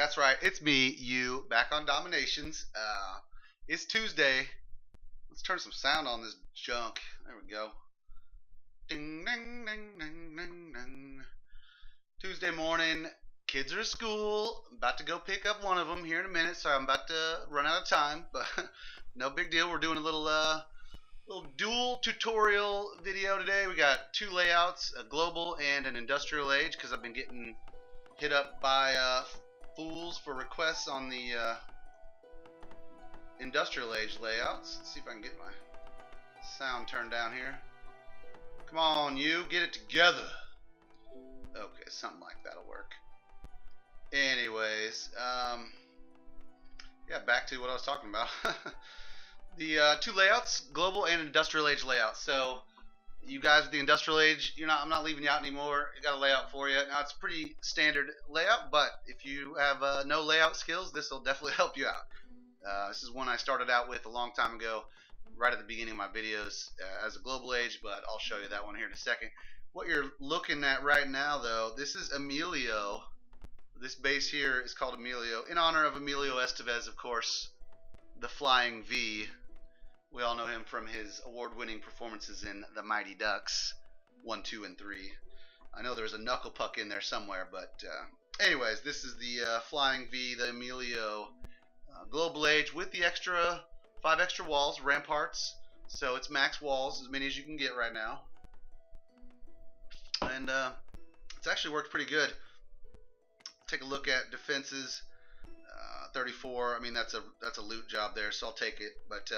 That's right. It's me, you, back on Dominations. It's Tuesday. Let's turn some sound on this junk. There we go. Ding, ding, ding, ding, ding, ding. Tuesday morning. Kids are at school. I'm about to go pick up one of them here in a minute. Sorry, I'm about to run out of time, but no big deal. We're doing a little dual tutorial video today. We got two layouts, a global and an industrial age, because I've been getting hit up by fools for requests on the industrial age layouts. Let's see if I can get my sound turned down here. Come on, you, get it together. Okay, something like that'll work. Anyways, yeah, back to what I was talking about. The two layouts, global and industrial age layout. So you guys with the industrial age, I'm not leaving you out anymore. I got a layout for you. Now it's a pretty standard layout, but if you have no layout skills, this will definitely help you out. This is one I started out with a long time ago, right at the beginning of my videos as a global age, but I'll show you that one here in a second. What you're looking at right now, though, this is Emilio. This base here is called Emilio, in honor of Emilio Estevez, of course, the Flying V. We all know him from his award-winning performances in The Mighty Ducks 1, 2, and 3. I know there's a knuckle puck in there somewhere, but anyways, this is the Flying V, the Emilio global age with the 5 extra walls, ramparts. So it's max walls, as many as you can get right now, and it's actually worked pretty good. Take a look at defenses. 34. I mean, that's a loot job there, so I'll take it. But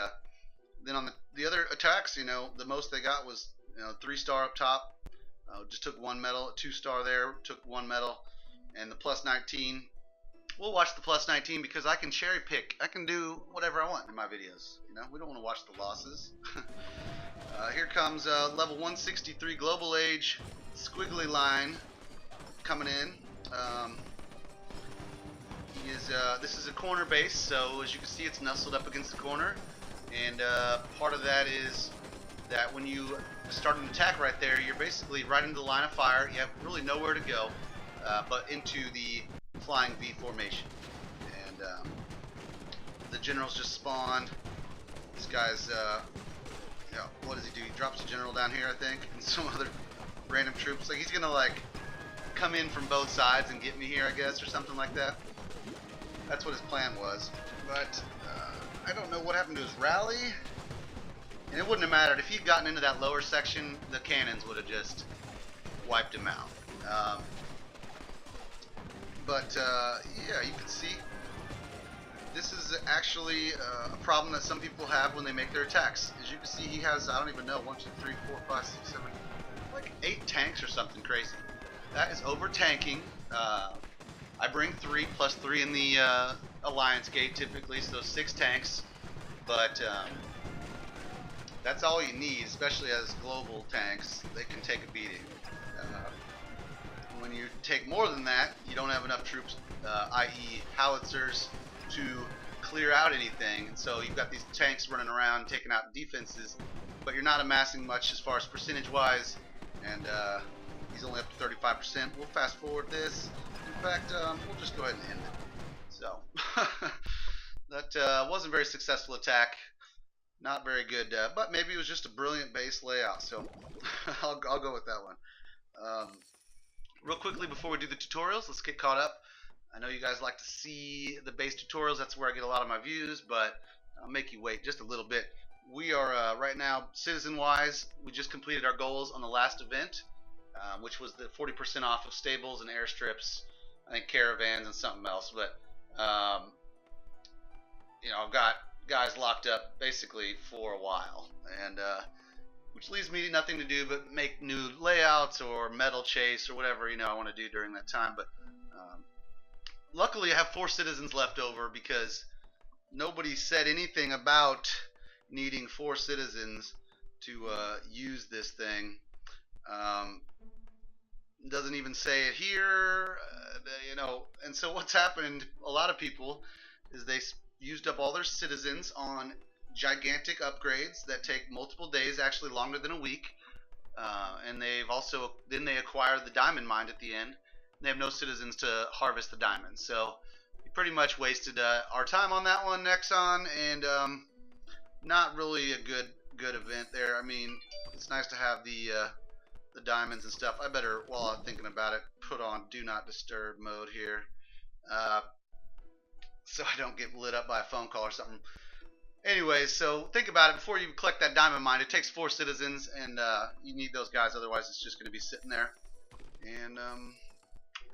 then on the other attacks, the most they got was 3-star up top. Just took 1 medal. A 2-star there took 1 medal, and the plus 19. We'll watch the plus 19 because I can cherry pick. I can do whatever I want in my videos. We don't want to watch the losses. Here comes level 163 global age squiggly line coming in. This is a corner base, so as you can see, it's nestled up against the corner, and part of that is that when you start an attack right there, you're basically right into the line of fire. You have really nowhere to go but into the Flying V formation, and the generals just spawned. This guy's what does he do? He drops a general down here, I think, and some other random troops. Like, he's gonna come in from both sides and get me here, I guess, or something like that. That's what his plan was, but I don't know what happened to his rally, and it wouldn't have mattered. If he'd gotten into that lower section, the cannons would have just wiped him out. Yeah, you can see this is actually a problem that some people have when they make their attacks. As you can see, he has, I don't even know, 1, 2, 3, 4, 5, 6, 7, like 8 tanks or something crazy. That is over tanking. I bring 3 plus 3 in the Alliance Gate typically, so 6 tanks, but that's all you need, especially as global tanks. They can take a beating. When you take more than that, you don't have enough troops, i.e. howitzers, to clear out anything, and so you've got these tanks running around taking out defenses, but you're not amassing much as far as percentage-wise, and he's only up to 35%. We'll fast forward this. In fact, we'll just go ahead and end it. So that wasn't a very successful attack. Not very good, but maybe it was just a brilliant base layout. So I'll go with that one. Real quickly before we do the tutorials, let's get caught up. I know you guys like to see the base tutorials. That's where I get a lot of my views, but I'll make you wait just a little bit. We are right now, citizen-wise, we just completed our goals on the last event, which was the 40% off of stables and airstrips, I think caravans and something else. But I've got guys locked up basically for a while, and which leaves me nothing to do but make new layouts or metal chase or whatever I want to do during that time. But luckily I have 4 citizens left over because nobody said anything about needing 4 citizens to use this thing. Doesn't even say it here, and so what's happened, a lot of people, is they used up all their citizens on gigantic upgrades that take multiple days, actually longer than a week, and then they acquire the diamond mine at the end. They have no citizens to harvest the diamonds, so pretty much wasted our time on that one, Nexon, and not really a good event there. I mean, it's nice to have the diamonds and stuff. I better, while I'm thinking about it, put on Do Not Disturb mode here, so I don't get lit up by a phone call or something. Anyways, so think about it. Before you collect that diamond mine, it takes 4 citizens, and you need those guys. Otherwise, it's just going to be sitting there. And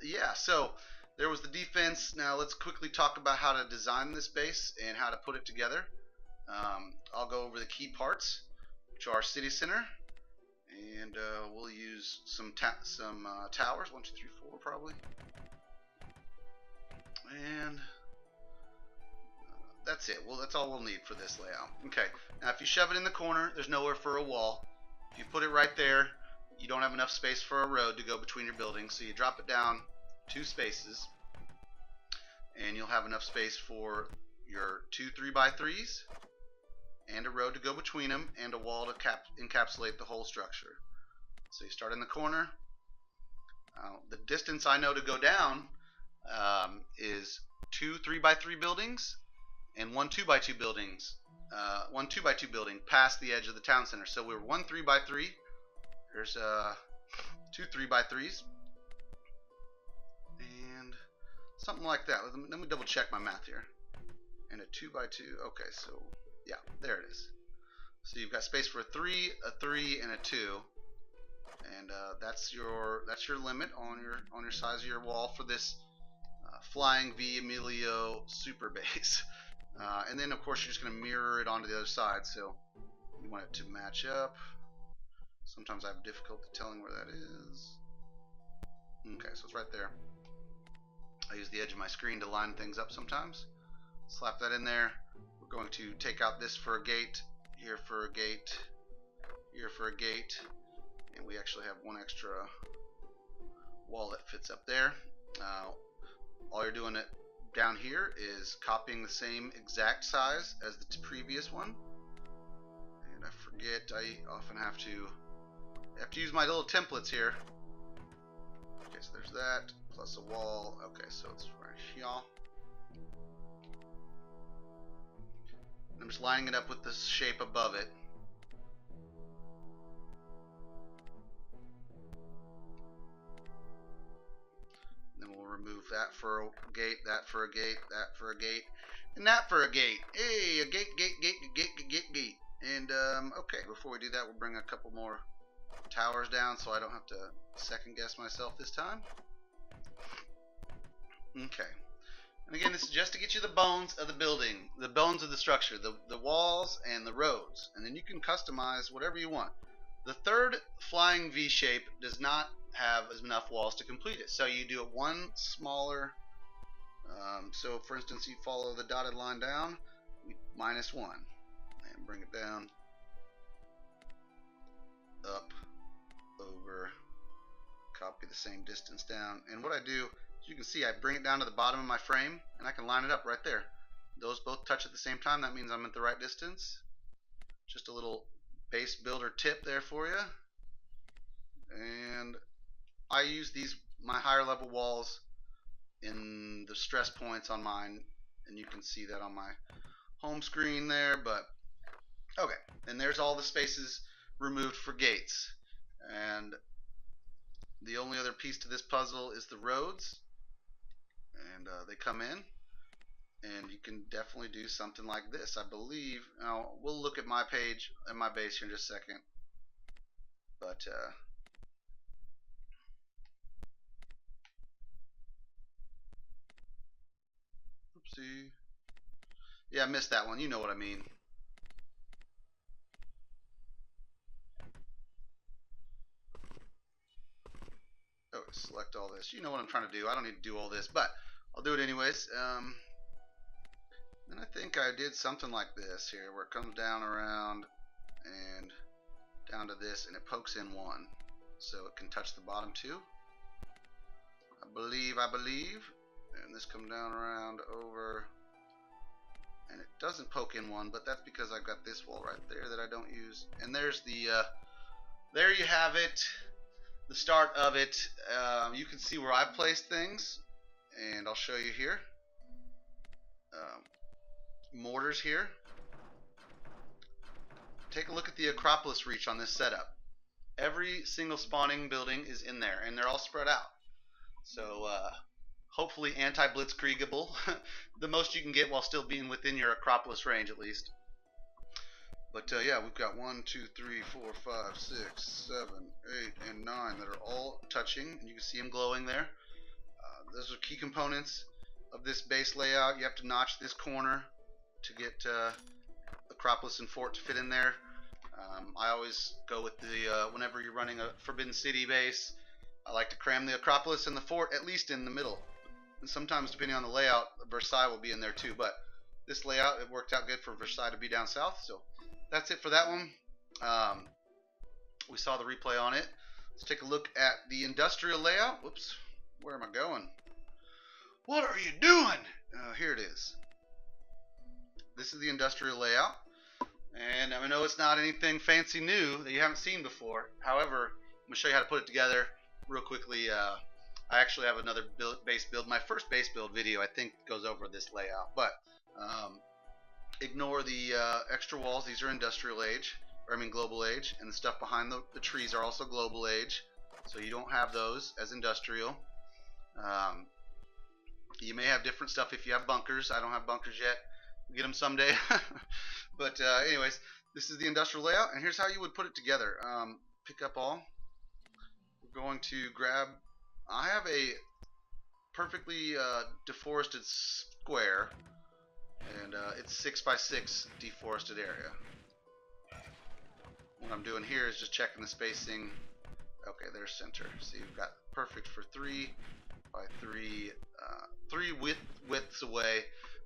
yeah, so there was the defense. Now let's quickly talk about how to design this base and how to put it together. I'll go over the key parts, which are city center, and we'll use some towers. 1, 2, 3, 4, probably. And that's it. Well, that's all we'll need for this layout. Okay. Now, if you shove it in the corner, there's nowhere for a wall. If you put it right there, you don't have enough space for a road to go between your buildings. So you drop it down 2 spaces, and you'll have enough space for your 2 3x3s, and a road to go between them, and a wall to encapsulate the whole structure. So you start in the corner. The distance I know to go down is 2 3x3 buildings and 1 2x2 buildings. 1 2x2 building past the edge of the town center. So we're 1 3x3. There's 2 3x3s, and something like that. Let me double check my math here. And a 2x2. Okay, so yeah, there it is. So you've got space for a 3, and a 2, and that's your limit on your size of your wall for this Flying V Emilio super base. And then of course you're just going to mirror it onto the other side. So you want it to match up. Sometimes I have difficulty telling where that is. Okay, so it's right there. I use the edge of my screen to line things up sometimes. Slap that in there. We're going to take out this for a gate, here for a gate, here for a gate, and we actually have one extra wall that fits up there. All you're doing down here is copying the same exact size as the previous one. And I forget, I often have to use my little templates here. Okay, so there's that, plus a wall. Okay, so it's right here. I'm just lining it up with the shape above it. Then we'll remove that for a gate, that for a gate, that for a gate, and that for a gate. Hey, a gate. And okay, before we do that, we'll bring a couple more towers down so I don't have to second guess myself this time. Okay. And again, this is just to get you the bones of the building, the bones of the structure, the walls and the roads. And then you can customize whatever you want. The third flying V shape does not have enough walls to complete it. So you do it one smaller. So for instance, you follow the dotted line down, -1, and bring it down, up, over, copy the same distance down. And what I do, as you can see, I bring it down to the bottom of my frame, and I can line it up right there. Those both touch at the same time. That means I'm at the right distance. Just a little base builder tip there for you. And I use my higher level walls in the stress points on mine, and you can see that on my home screen there. But okay, and there's all the spaces removed for gates. And the only other piece to this puzzle is the roads, and they come in, and you can definitely do something like this, I believe. Now we'll look at my page and my base here in just a second, but oopsie, yeah, I missed that one. You know what I mean. Oh, select all this. You know what I'm trying to do. I don't need to do all this, but I'll do it anyways. And I think I did something like this here, where it comes down around and down to this, and it pokes in one, so it can touch the bottom too. I believe. And this comes down around over, and it doesn't poke in one, but that's because I've got this wall right there that I don't use. And there's the there you have it, the start of it. You can see where I've placed things, and I'll show you here. mortars here. Take a look at the Acropolis reach on this setup. Every single spawning building is in there, and they're all spread out. So hopefully anti-blitzkriegable, the most you can get while still being within your Acropolis range at least. But yeah, we've got 1, 2, 3, 4, 5, 6, 7, 8, and 9 that are all touching, and you can see them glowing there. Those are key components of this base layout. You have to notch this corner to get Acropolis and Fort to fit in there. I always go with the whenever you're running a Forbidden City base, I like to cram the Acropolis and the Fort at least in the middle. And sometimes, depending on the layout, Versailles will be in there too. But this layout, it worked out good for Versailles to be down south. So that's it for that one. We saw the replay on it. Let's take a look at the industrial layout. Whoops, where am I going? What are you doing? Here it is. This is the industrial layout. And I know it's not anything fancy new that you haven't seen before. However, I'm going to show you how to put it together real quickly. I actually have another base build. My first base build video, I think, goes over this layout. But ignore the extra walls. These are industrial age, or I mean global age. And the stuff behind the trees are also global age. So you don't have those as industrial. You may have different stuff if you have bunkers. I don't have bunkers yet. We'll get them someday. But anyways, this is the industrial layout, and here's how you would put it together. Pick up all. We're going to grab. I have a perfectly deforested square, and it's 6 by 6 deforested area. What I'm doing here is just checking the spacing. Okay, there's center. See, we've got perfect for 3 by 3, 3 widths away.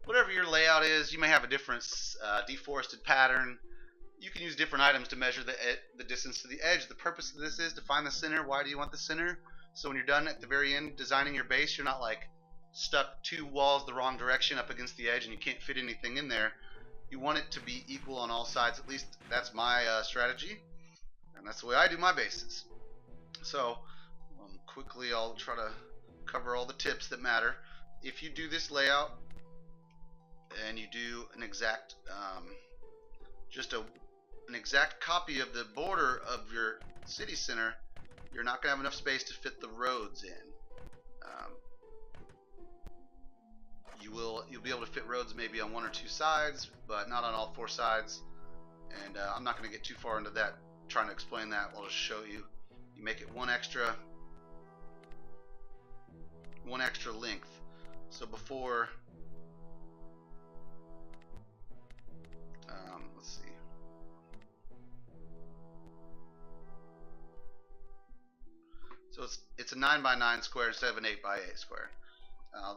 Whatever your layout is, you may have a different deforested pattern. You can use different items to measure the distance to the edge. The purpose of this is to find the center. Why do you want the center? So when you're done at the very end designing your base, you're not like stuck 2 walls the wrong direction up against the edge and you can't fit anything in there. You want it to be equal on all sides. At least that's my strategy, and that's the way I do my bases. So quickly I'll try to cover all the tips that matter. If you do this layout and you do an exact an exact copy of the border of your city center, you're not going to have enough space to fit the roads in. You'll be able to fit roads maybe on 1 or 2 sides, but not on all 4 sides. And I'm not going to get too far into that trying to explain that. I'll just show you. You make it one extra length. So before let's see. So it's a 9 by 9 square instead of an 8 by 8 square.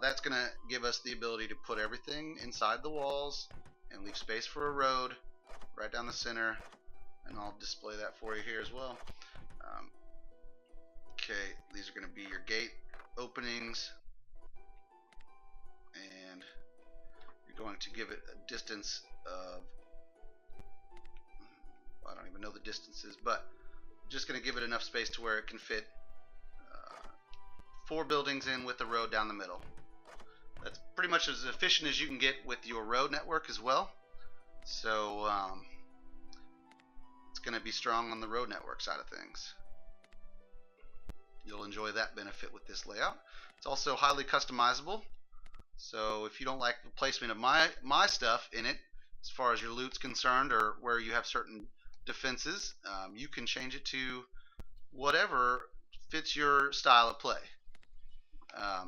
That's going to give us the ability to put everything inside the walls and leave space for a road right down the center. And I'll display that for you here as well. Okay, these are going to be your gate openings, and you're going to give it a distance of, I don't even know the distances, but just going to give it enough space to where it can fit 4 buildings in with the road down the middle. That's pretty much as efficient as you can get with your road network as well. So it's going to be strong on the road network side of things. You'll enjoy that benefit with this layout. It's also highly customizable. So if you don't like the placement of my stuff in it, as far as your loot's concerned, or where you have certain defenses, you can change it to whatever fits your style of play.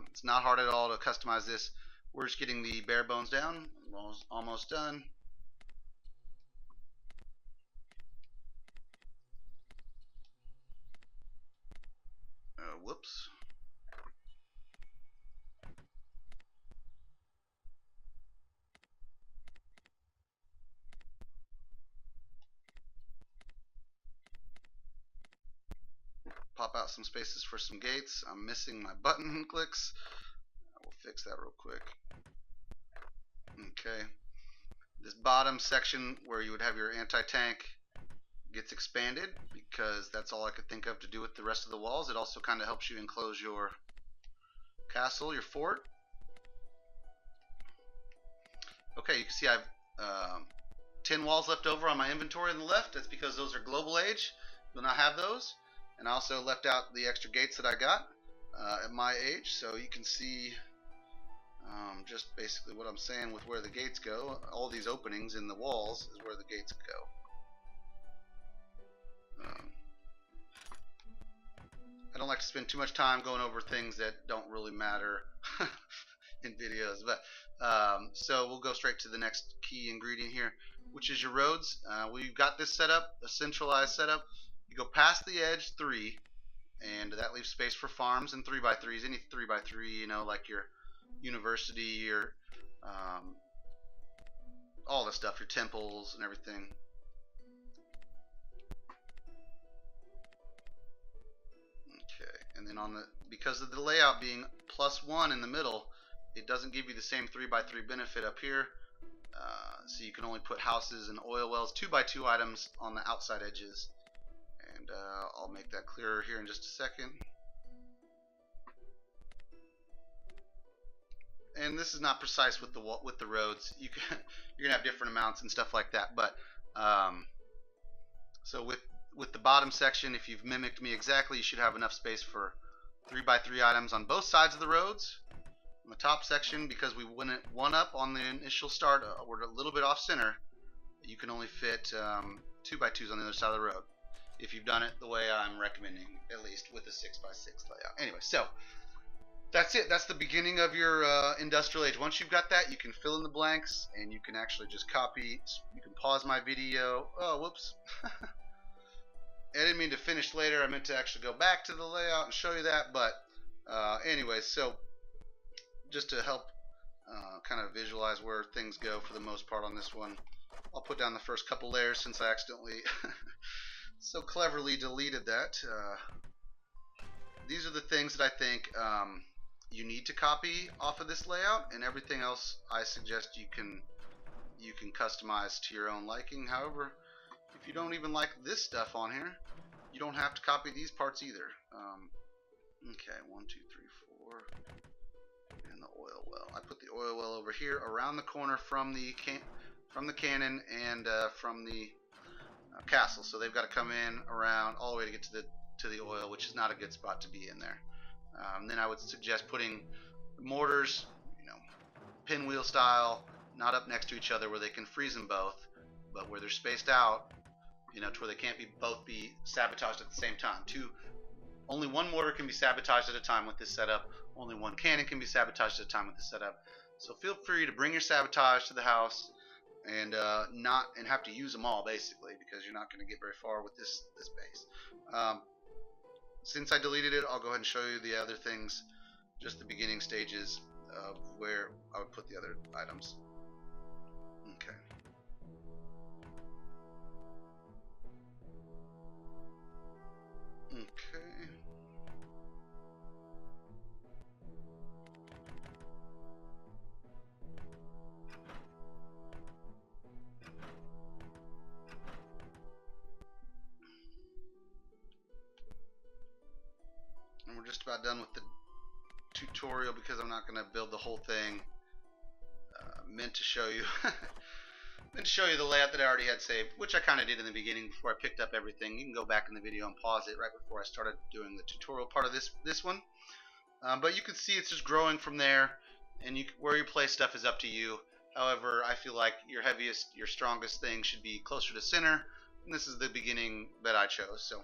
It's not hard at all to customize this. We're just getting the bare bones down. Almost done. Whoops. Pop out some spaces for some gates. I'm missing my button clicks. We'll fix that real quick. Okay. This bottom section where you would have your anti-tank gets expanded because that's all I could think of to do with the rest of the walls. It also kind of helps you enclose your castle, your fort. Okay, you can see I have 10 walls left over on my inventory on the left. That's because those are global age. You'll not have those. And I also left out the extra gates that I got at my age, so you can see just basically what I'm saying with where the gates go. All these openings in the walls is where the gates go. I don't like to spend too much time going over things that don't really matter in videos, but so we'll go straight to the next key ingredient here, which is your roads. We've got this set up, a centralized setup. You go past the edge 3, and that leaves space for farms and 3x3s. Any 3x3, you know, like your university, your all the stuff, your temples and everything. Okay, and then on the, because of the layout being +1 in the middle, it doesn't give you the same 3x3 benefit up here. So you can only put houses and oil wells 2x2 items on the outside edges, and I'll make that clearer here in just a second. And this is not precise with the roads. You're gonna have different amounts and stuff like that. But so with the bottom section, if you've mimicked me exactly, you should have enough space for 3x3 items on both sides of the roads. On the top section, because we went one up on the initial start, we're a little bit off center. You can only fit 2x2s on the other side of the road if you've done it the way I'm recommending, at least with a 6x6 layout. Anyway, so that's it. That's the beginning of your industrial age. Once you've got that, you can fill in the blanks, and you can actually just copy. You can pause my video. Oh, whoops. I didn't mean to finish later. I meant to actually go back to the layout and show you that. But anyway, so just to help kind of visualize where things go for the most part on this one, I'll put down the first couple layers since I accidentally so cleverly deleted that. These are the things that I think you need to copy off of this layout, and everything else I suggest you can customize to your own liking. However, if you don't even like this stuff on here, you don't have to copy these parts either. Okay, 1, 2, 3, 4, and the oil well. I put the oil well over here, around the corner from the cannon and from the castle. So they've got to come in around all the way to get to the oil, which is not a good spot to be in there. Then I would suggest putting mortars, you know, pinwheel style, not up next to each other where they can freeze them both, but where they're spaced out, you know, to where they can't both be sabotaged at the same time. Only one mortar can be sabotaged at a time with this setup. Only one cannon can be sabotaged at a time with this setup. So feel free to bring your sabotage to the house and have to use them all basically, because you're not going to get very far with this base. Since I deleted it, I'll go ahead and show you the other things, just the beginning stages of where I would put the other items. Okay. Okay. And we're just about done with the tutorial because I'm not going to build the whole thing. Meant to show you the layout that I already had saved, which I kind of did in the beginning before I picked up everything. You can go back in the video and pause it right before I started doing the tutorial part of this one. But you can see it's just growing from there, and where you place stuff is up to you. However, I feel like your strongest thing should be closer to center, and this is the beginning that I chose. So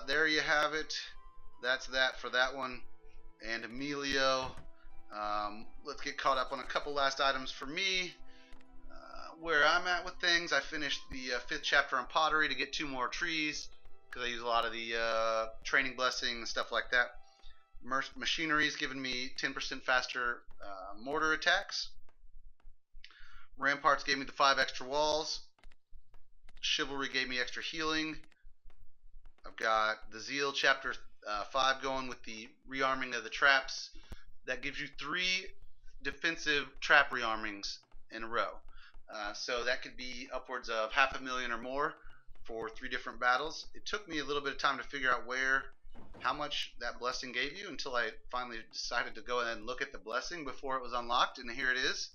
there you have it. That's that for that one. And Emilio, let's get caught up on a couple last items for me. Where I'm at with things, I finished the 5th chapter on pottery to get 2 more trees, because I use a lot of the training blessing and stuff like that. Machinery has given me 10% faster mortar attacks. Ramparts gave me the 5 extra walls. Chivalry gave me extra healing. I've got the Zeal chapter 5 going with the rearming of the traps. That gives you 3 defensive trap rearmings in a row. So that could be upwards of 500,000 or more for 3 different battles. It took me a little bit of time to figure out how much that blessing gave you, until I finally decided to go ahead and look at the blessing before it was unlocked, and here it is.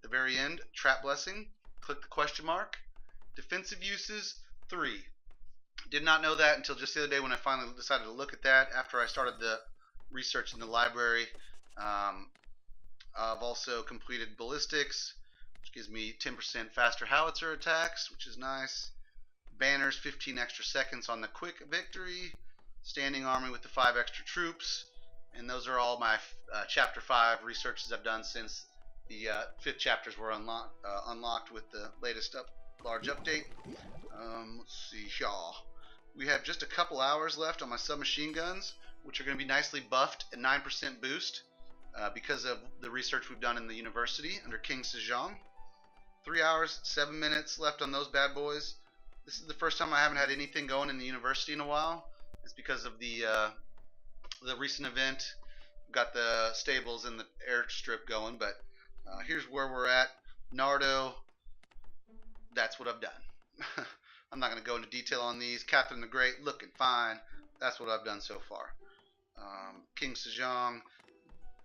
at the very end. Trap Blessing. Click the question mark. Defensive uses 3. Did not know that until just the other day when I finally decided to look at that after I started the research in the library. I've also completed ballistics, which gives me 10% faster howitzer attacks, which is nice. Banners, 15 extra seconds on the quick victory. Standing army with the 5 extra troops. And those are all my chapter 5 researches I've done since the 5th chapters were unlocked with the latest large update. Let's see here. We have just a couple hours left on my submachine guns, which are going to be nicely buffed at 9% boost because of the research we've done in the university under King Sejong. 3 hours, 7 minutes left on those bad boys. This is the first time I haven't had anything going in the university in a while. It's because of the recent event. We've got the stables and the airstrip going, but here's where we're at. Nardo, that's what I've done. I'm not going to go into detail on these. Catherine the Great, looking fine. That's what I've done so far. King Sejong,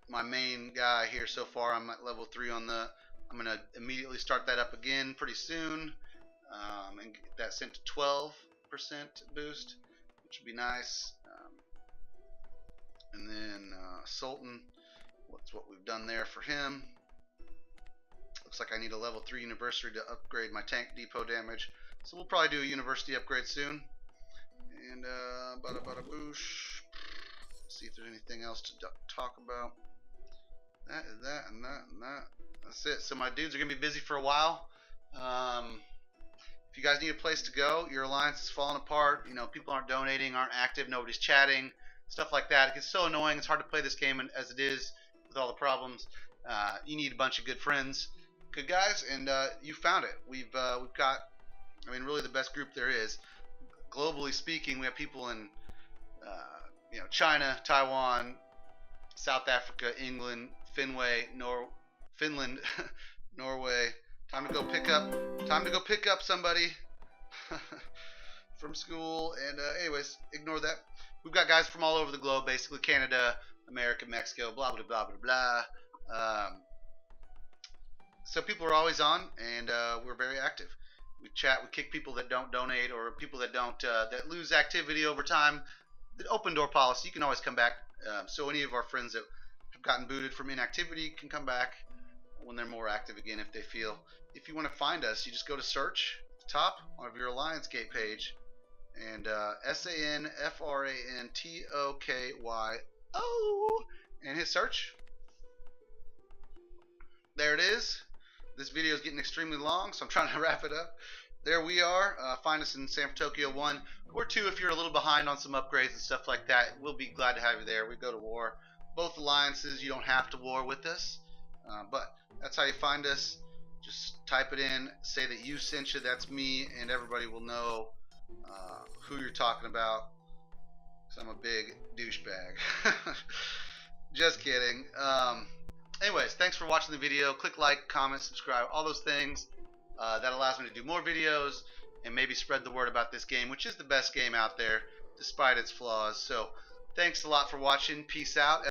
my main guy here so far. I'm at level 3 on the. I'm going to immediately start that up again pretty soon, and get that sent to 12% boost, which would be nice. And then Sultan, what's what we've done there for him. Looks like I need a level 3 university to upgrade my tank depot damage. So we'll probably do a university upgrade soon. And bada bada boosh. See if there's anything else to talk about. That is that and that and that. That's it. So my dudes are gonna be busy for a while. If you guys need a place to go, your alliance is falling apart. You know, people aren't donating, aren't active, nobody's chatting, stuff like that. It gets so annoying. It's hard to play this game as it is with all the problems. You need a bunch of good friends, good guys, and you found it. We've got. I mean, really the best group there is. Globally speaking, we have people in, China, Taiwan, South Africa, England, Finland, Norway. Time to go pick up somebody from school. And anyways, ignore that. We've got guys from all over the globe, basically Canada, America, Mexico, blah blah blah blah blah. So people are always on, and we're very active. We chat, we kick people that don't donate or people that don't that lose activity over time. The open door policy, you can always come back. So any of our friends that have gotten booted from inactivity can come back when they're more active again if they feel. If you want to find us, you just go to search at the top of your Alliance Gate page and SANFRANTOKYO and hit search. There it is. This video is getting extremely long, so I'm trying to wrap it up. There we are. Find us in San Tokyo 1 or 2 if you're a little behind on some upgrades and stuff like that. We'll be glad to have you there. We go to war. Both alliances, you don't have to war with us, but that's how you find us. Just type it in, say that you sent you, that's me, and everybody will know who you're talking about. Because I'm a big douchebag. Just kidding. Anyways, thanks for watching the video. Click like, comment, subscribe, all those things. That allows me to do more videos and maybe spread the word about this game, which is the best game out there despite its flaws. So thanks a lot for watching. Peace out.